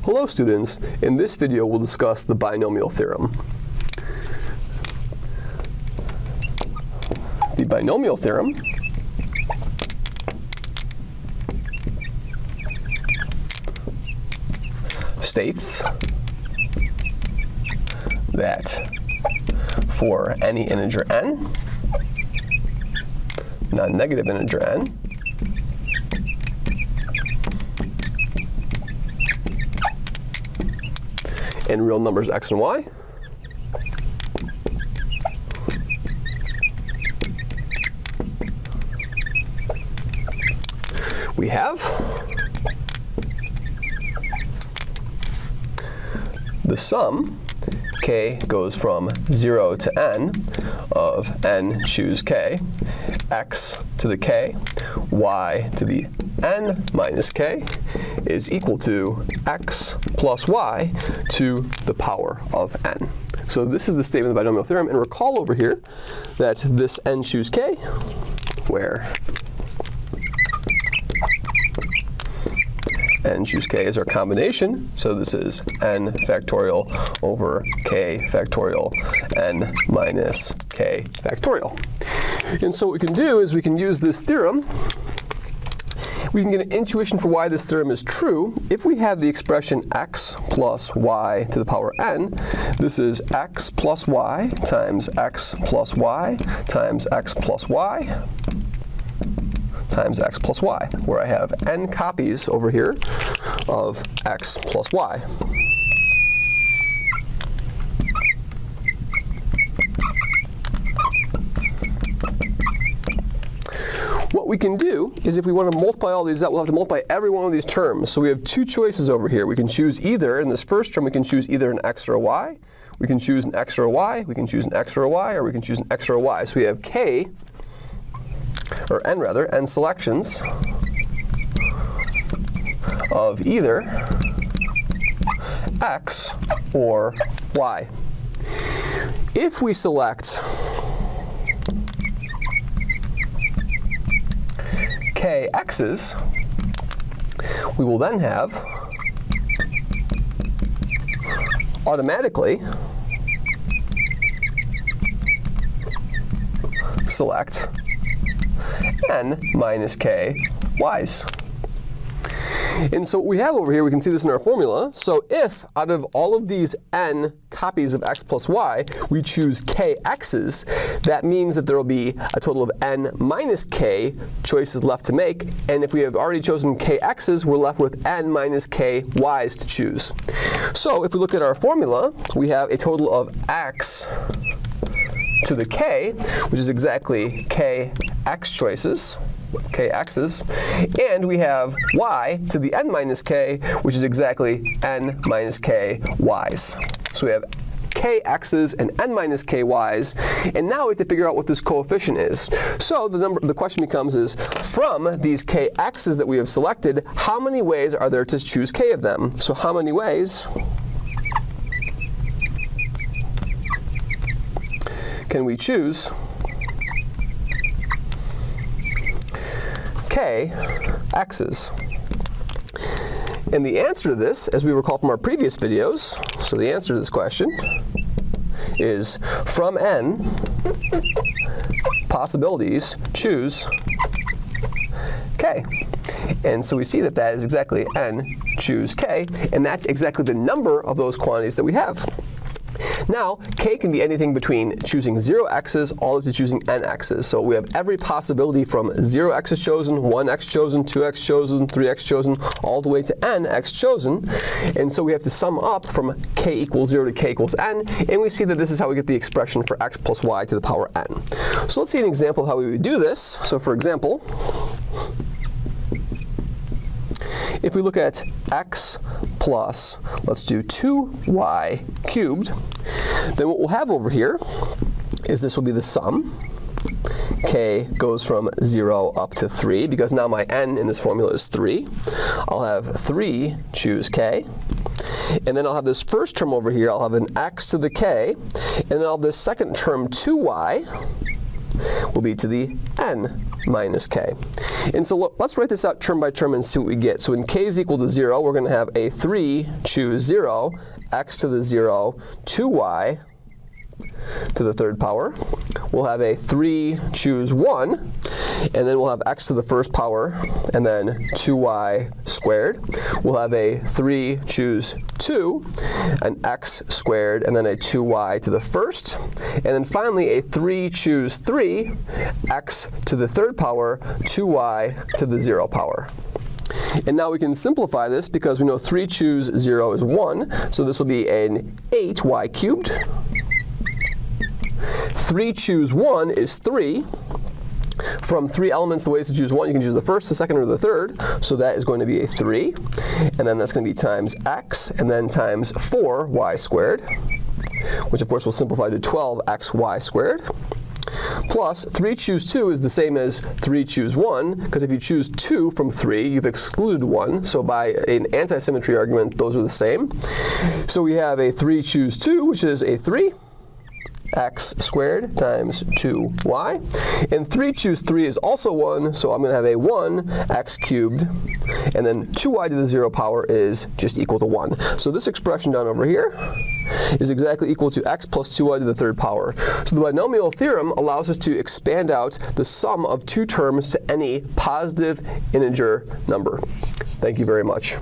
Hello students, in this video we'll discuss the binomial theorem. The binomial theorem states that for any integer n, non-negative integer n, in real numbers x and y, we have the sum, k goes from 0 to n, of n choose k, x to the k, y to the n minus k, is equal to x plus y to the power of n. So this is the statement of the binomial theorem, and recall over here that this n choose k, where n choose k is our combination, so this is n factorial over k factorial n minus k factorial. And so what we can do is we can use this theorem. We can get an intuition for why this theorem is true. If we have the expression x plus y to the power n, this is x plus y times x plus y times x plus y times x plus y, where I have n copies over here of x plus y. What we can do is if we want to multiply all these out, we'll have to multiply every one of these terms. So we have two choices over here. We can choose either, in this first term, we can choose either an x or a y. We can choose an x or a y. We can choose an x or a y, or we can choose an x or a y. So we have k, or n rather, n selections of either x or y. If we select k x's, we will then have automatically select n minus k y's. And so what we have over here, we can see this in our formula. So if out of all of these n copies of x plus y, we choose k x's, that means that there will be a total of n minus k choices left to make. And if we have already chosen k x's, we're left with n minus k y's to choose. So if we look at our formula, we have a total of x to the k, which is exactly k x choices, k x's, and we have y to the n minus k, which is exactly n minus k y's. So we have k x's and n minus k y's, and now we have to figure out what this coefficient is. So the question becomes is, from these k x's that we have selected, how many ways are there to choose k of them? So how many ways can we choose k x's? And the answer to this, as we recall from our previous videos, so the answer to this question is from n possibilities, choose k. And so we see that that is exactly n choose k, and that's exactly the number of those quantities that we have. Now, k can be anything between choosing 0 x's all up to choosing n x's. So we have every possibility from 0 x is chosen, 1 x chosen, 2 x chosen, 3 x chosen, all the way to n x chosen. And so we have to sum up from k equals 0 to k equals n, and we see that this is how we get the expression for x plus y to the power n. So let's see an example of how we would do this. So for example, if we look at x plus, let's do 2y cubed, then what we'll have over here is this will be the sum. K goes from 0 up to 3, because now my n in this formula is 3. I'll have 3 choose k. And then I'll have this first term over here, I'll have an x to the k. And then I'll have this second term, 2y, will be to the n minus k. And so look, let's write this out term by term and see what we get. So when k is equal to 0, we're going to have a 3 choose 0, x to the 0, 2y to the third power. We'll have a 3 choose 1, and then we'll have x to the first power, and then 2y squared. We'll have a 3 choose 2, an x squared, and then a 2y to the first. And then finally a 3 choose 3, x to the third power, 2y to the 0 power. And now we can simplify this because we know 3 choose 0 is 1, so this will be an 8y cubed. 3 choose 1 is 3. From 3 elements, the ways to choose 1, you can choose the first, the second, or the third. So that is going to be a 3. And then that's going to be times x, and then times 4y squared, which of course will simplify to 12xy squared. Plus 3 choose 2 is the same as 3 choose 1, because if you choose 2 from 3, you've excluded 1. So by an anti-symmetry argument, those are the same. So we have a 3 choose 2, which is a 3. X squared times 2y. And 3 choose 3 is also 1, so I'm going to have a 1 x cubed, and then 2y to the 0 power is just equal to 1. So this expression down over here is exactly equal to x plus 2y to the third power. So the binomial theorem allows us to expand out the sum of two terms to any positive integer number. Thank you very much.